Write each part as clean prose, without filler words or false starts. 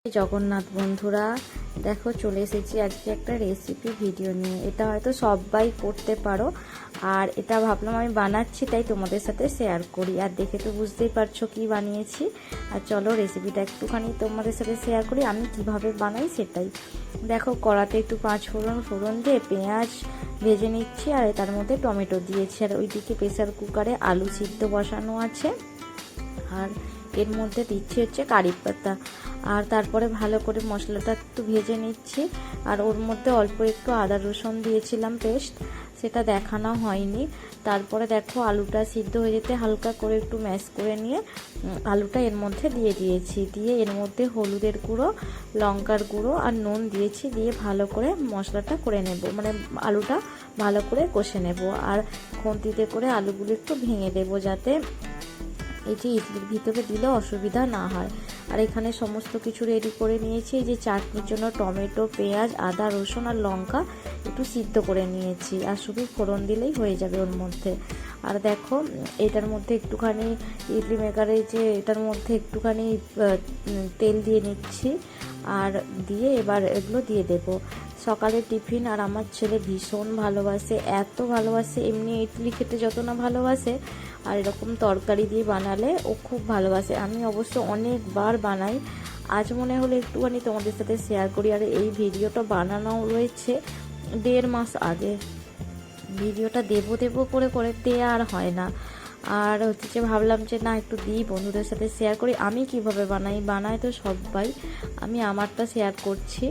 জগন্নাথ বন্ধুরা, দেখো চলে এসেছি আজকে একটা রেসিপি ভিডিও নিয়ে। এটা হয়তো সবাই করতে পারো, আর এটা ভাবলাম আমি বানাচ্ছি তাই তোমাদের সাথে শেয়ার করি। আর দেখে তো বুঝতেই পারছো কি বানিয়েছি। আর চলো রেসিপিটা একটুখানি তোমাদের সাথে শেয়ার করি, আমি কিভাবে বানাই সেটাই। দেখো কড়াতে একটু পাঁচ ফোড়ন দিয়ে পেঁয়াজ ভেজে নিচ্ছি, আর তার মধ্যে টমেটো দিয়েছি। আর ওইদিকে প্রেসার কুকারে আলু সিদ্ধ বসানো আছে, আর এর মধ্যে দিচ্ছি হচ্ছে কারি পাতা। আর তারপরে ভালো করে মশলাটা একটু ভেজে নিচ্ছি। আর ওর মধ্যে অল্প একটু আদা রসুন দিয়েছিলাম পেস্ট, সেটা দেখানো হয়নি। তারপরে দেখো আলুটা সিদ্ধ হয়ে যেতে হালকা করে একটু ম্যাশ করে নিয়ে আলুটা এর মধ্যে দিয়ে দিয়েছি। দিয়ে এর মধ্যে হলুদের গুঁড়ো, লঙ্কার গুঁড়ো আর নুন দিয়েছি। দিয়ে ভালো করে মশলাটা করে নেব, মানে আলুটা ভালো করে কষে নেব। আর খুন্তিতে করে আলুগুলো একটু ভেঙে দেবো, যাতে এই যে ইডলির ভিতরে দিলে অসুবিধা না হয়। আর এখানে সমস্ত কিছু রেডি করে নিয়েছি। এই যে চাটনির জন্য টমেটো, পেঁয়াজ, আদা, রসুন আর লঙ্কা একটু সিদ্ধ করে নিয়েছি, আর শুধু ফোড়ন দিলেই হয়ে যাবে ওর মধ্যে। আর দেখো এটার মধ্যে একটুখানি ইডলি মেকারে যে এটার মধ্যে একটুখানি তেল দিয়ে নিচ্ছি, আর দিয়ে এবার এগুলো দিয়ে দেবো। সকালের টিফিন, আর আমার ছেলে ভীষণ ভালোবাসে, এত ভালোবাসে, এমনি ইডলি খেতে যত না ভালোবাসে, আর এরকম তরকারি দিয়ে বানালে ও খুব ভালোবাসে। আমি অবশ্য অনেকবার বানাই, আজ মনে হলো একটুখানি তোমাদের সাথে শেয়ার করি। আর এই ভিডিওটা বানানো রয়েছে 1.5 মাস আগে। ভিডিওটা দেবো করে করে দেয়া আর হয় না। আর হচ্ছে যে ভাবলাম যে না একটু দিই, বন্ধুদের সাথে শেয়ার করি। আমি কিভাবে বানাই তো সবাই, আমি আমারটা শেয়ার করছি।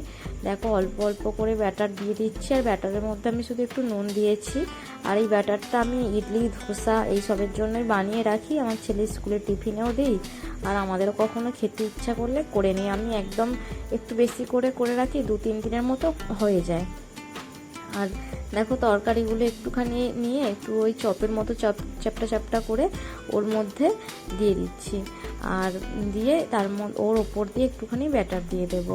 দেখো অল্প অল্প করে ব্যাটার দিয়ে দিচ্ছি, আর ব্যাটারের মধ্যে আমি শুধু একটু নুন দিয়েছি। আর এই ব্যাটারটা আমি ইডলি, ধোসা এইসবের জন্যই বানিয়ে রাখি। আমার ছেলে স্কুলের টিফিনেও দিই, আর আমাদেরও কখনো খেতে ইচ্ছা করলে করে নিই। আমি একদম একটু বেশি করে রাখি, 2-3 দিনের মতো হয়ে যায়। আর দেখো তরকারিগুলো একটুখানি নিয়ে একটু ওই চপের মতো চ্যাপটা করে ওর মধ্যে দিয়ে দিচ্ছি, আর দিয়ে তার মধ্যে ওর ওপর দিয়ে একটুখানি ব্যাটার দিয়ে দেব।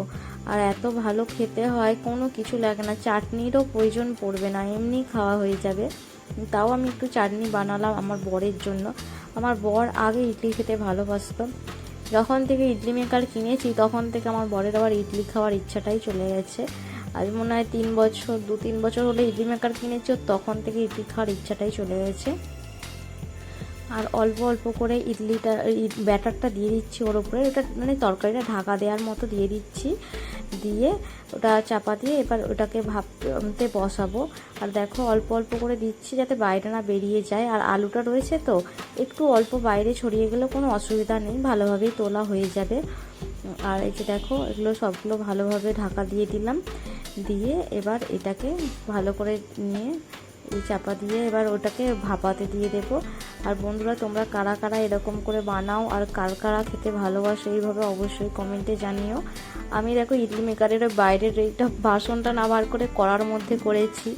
আর এত ভালো খেতে হয়, কোনো কিছু লাগে না, চাটনিরও প্রয়োজন পড়বে না, এমনি খাওয়া হয়ে যাবে। তাও আমি একটু চাটনি বানালাম আমার বরের জন্য। আমার বর আগে ইডলি খেতে ভালোবাসতো, যখন থেকে ইডলি মেকার কিনেছি তখন থেকে আমার বরের আবার ইডলি খাওয়ার ইচ্ছাটাই চলে গেছে। আজ মনে হয় 2-3 বছর হলে ইডলি মেকার কিনেছি, তখন থেকে ইডলি খাওয়ার ইচ্ছাটাই চলে গেছে। আর অল্প অল্প করে ব্যাটারটা দিয়ে দিচ্ছি ওর উপরে, ওটা মানে তরকারিটা ঢাকা দেওয়ার মতো দিয়ে দিচ্ছি। দিয়ে ওটা চাপা দিয়ে এবার ওটাকে ভাপতে বসাবো। আর দেখো অল্প অল্প করে দিচ্ছি যাতে বাইরে না বেরিয়ে যায়। আর আলুটা রয়েছে তো, একটু অল্প বাইরে ছড়িয়ে গেলে কোনো অসুবিধা নেই, ভালোভাবেই তোলা হয়ে যাবে। আর এই যে দেখো এগুলো সবগুলো ভালোভাবে ঢাকা দিয়ে দিলাম। দিয়ে এবার এটাকে ভালো করে নিয়ে এই চাপা দিয়ে এবার ওটাকে ভাপাতে দিয়ে দেবো। আর বন্ধুরা তোমরা কারা কারা এরকম করে বানাও, আর কারা খেতে ভালোবাসো এইভাবে অবশ্যই কমেন্টে জানিও। আমি দেখো ইডলি মেকারের বাইরের এইটা বাসনটা না বার করে কড়ার মধ্যে করেছি।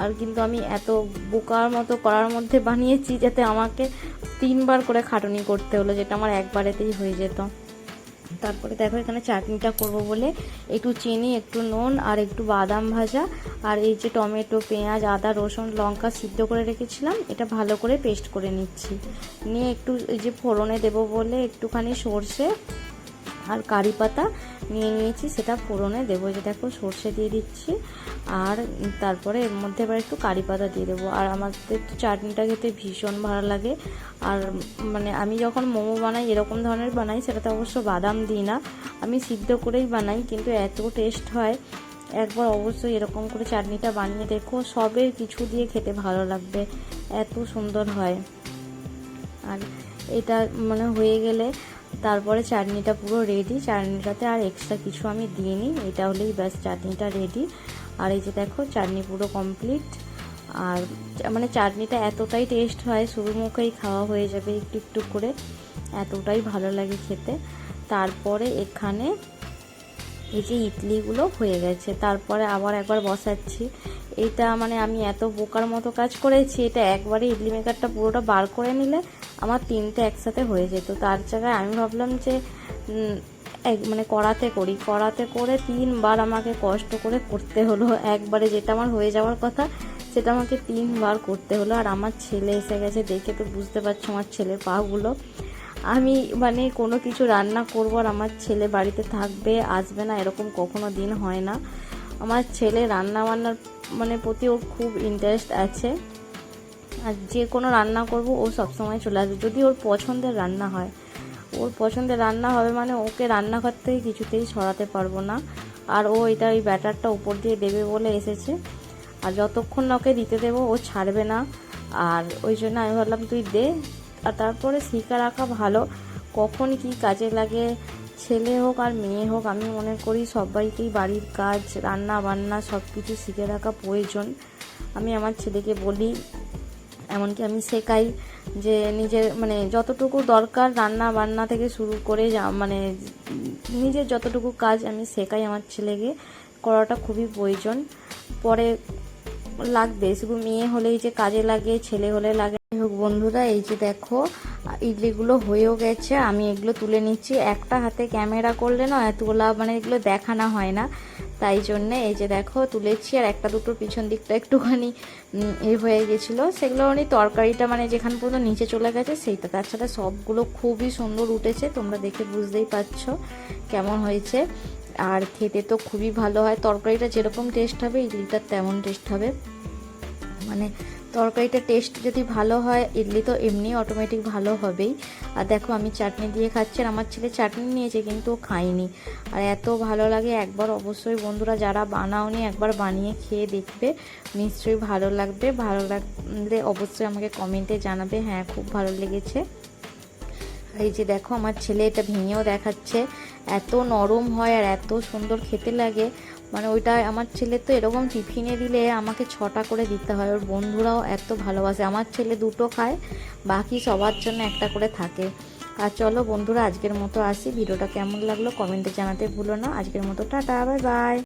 আর কিন্তু আমি এত বোকার মতো কড়ার মধ্যে বানিয়েছি যাতে আমাকে 3বার করে খাটুনি করতে হলো, যেটা আমার একবারেতেই হয়ে যেত। তারপরে দেখো এখানে চাটনিটা করব বলে একটু চিনি, একটু নুন আর একটু বাদাম ভাজা, আর এই যে টমেটো, পেঁয়াজ, আদা, রসুন, লঙ্কা সিদ্ধ করে রেখেছিলাম, এটা ভালো করে পেস্ট করে নিচ্ছি। নিয়ে একটু এই যে ফোড়নে দেবো বলে একটুখানি সর্ষে আর কারি পাতা নিয়ে নিয়েছি, সেটা ফোড়নে দেবো। যে দেখো সর্ষে দিয়ে দিচ্ছি, আর তারপরে এর মধ্যে এবার একটু কারি পাতা দিয়ে দেবো। আর আমাদের তো চাটনিটা খেতে ভীষণ ভালো লাগে। আর মানে আমি যখন মোমো বানাই এরকম ধরনের বানাই, সেটাতে অবশ্য বাদাম দিই না, আমি সিদ্ধ করেই বানাই, কিন্তু এত টেস্ট হয়। একবার অবশ্যই এরকম করে চাটনিটা বানিয়ে দেখো, সবের কিছু দিয়ে খেতে ভালো লাগবে, এত সুন্দর হয়। আর এটা মানে হয়ে গেলে তারপরে চাটনিটা পুরো রেডি, চাটনিটাতে আর এক্সট্রা কিছু আমি দিইনি, এটা হলেই ব্যাস চাটনিটা রেডি। আর এই যে দেখো চাটনি পুরো কমপ্লিট। আর মানে চাটনিটা এতটাই টেস্ট হয়, শুরু মুখেই খাওয়া হয়ে যাবে একটু একটু করে, এতটাই ভালো লাগে খেতে। তারপরে এখানে এই যে ইডলিগুলো হয়ে গেছে, তারপরে আবার একবার বসাচ্ছি। এইটা মানে আমি এত বোকার মতো কাজ করেছি, এটা একবারে ইডলি মেকারটা পুরোটা বার করে নিলে আমার 3টে একসাথে হয়ে যেত। তার জায়গায় আমি ভাবলাম যে মানে কড়াতে করে 3বার আমাকে কষ্ট করে করতে হলো। একবারে যেটা আমার হয়ে যাওয়ার কথা সেটা আমাকে 3বার করতে হলো। আর আমার ছেলে এসে গেছে, দেখে তো বুঝতে পারছো আমার ছেলের পাগুলো। আমি মানে কোনো কিছু রান্না করবো আর আমার ছেলে বাড়িতে থাকবে, আসবে না, এরকম কখনো দিন হয় না। আমার ছেলে রান্না বান্নার মানে প্রতি ওর খুব ইন্টারেস্ট আছে, আর যে কোনো রান্না করব ও সবসময় চলে আসবে, যদি ওর পছন্দের রান্না হয়। ওর পছন্দের রান্না হবে মানে ওকে রান্নাঘর থেকে কিছুতেই সরাতে পারবো না। আর ও এটা ওই ব্যাটারটা উপর দিয়ে দেবে বলে এসেছে, আর যতক্ষণ না ওকে দিতে দেবো ও ছাড়বে না। আর ওই জন্য আমি ভাবলাম তুই দে। আর তারপরে শিখে রাখা ভালো, কখন কি কাজে লাগে, ছেলে হোক আর মেয়ে হোক, আমি মনে করি সবাইকেই বাড়ির কাজ রান্না বান্না সব কিছু শিখে রাখা প্রয়োজন। আমি আমার ছেলেকে বলি, এমনকি আমি শেখাই যে নিজের মানে যতটুকু দরকার রান্না বান্না থেকে শুরু করে মানে নিজের যতটুকু কাজ আমি শেখাই আমার ছেলেকে, করাটা খুবই প্রয়োজন। পরে লাগবে, শুধু মেয়ে হলেই যে কাজে লাগে, ছেলে হলে লাগে হোক। বন্ধুরা এই যে দেখো ইডলিগুলো হয়েও গেছে, আমি এগুলো তুলে নিচ্ছি। একটা হাতে ক্যামেরা করলে না এতগুলা মানে এগুলো দেখানো হয় না, তাই জন্যে এই যে দেখো তুলেছি। আর একটা দুটোর পিছন দিকটা একটুখানি হয়ে গেছিলো, সেগুলো মানে তরকারিটা মানে যেখান পর্যন্ত নিচে চলে গেছে সেইটা। তাছাড়া সবগুলো খুবই সুন্দর উঠেছে, তোমরা দেখে বুঝতেই পারছো কেমন হয়েছে। আর খেতে তো খুবই ভালো হয়, তরকারিটা যেরকম টেস্ট হবে ইডলিটা তেমন টেস্ট হবে। মানে তরকারিটা টেস্ট যদি ভালো হয় ইডলি তো এমনি অটোমেটিক ভালো হবেই। আর দেখো আমি চাটনি দিয়ে খাচ্ছি, আর আমার ছেলে চাটনি নিয়েছে কিন্তু খায়নি। আর এত ভালো লাগে, একবার অবশ্যই বন্ধুরা যারা বানাওনি একবার বানিয়ে খেয়ে দেখবে, নিশ্চয়ই ভালো লাগবে। ভালো লাগলে অবশ্যই আমাকে কমেন্টে জানাবে হ্যাঁ খুব ভালো লেগেছে। এই যে দেখো আমার ছেলে এটা ভেঙেও দেখাচ্ছে, এত নরম হয় আর এত সুন্দর খেতে লাগে। মানে ওইটা আমার ছেলে তো এরকম টিফিনে দিলে আমাকে 6টা করে দিতে হয়, ওর বন্ধুরাও এত ভালোবাসে। আমার ছেলে 2টো খায়, বাকি সবার জন্য একটা করে থাকে। আর চলো বন্ধুরা আজকের মতো আসি, ভিডিওটা কেমন লাগলো কমেন্টে জানাতে ভুলো না। আজকের মতো টাটা, বাই বাই।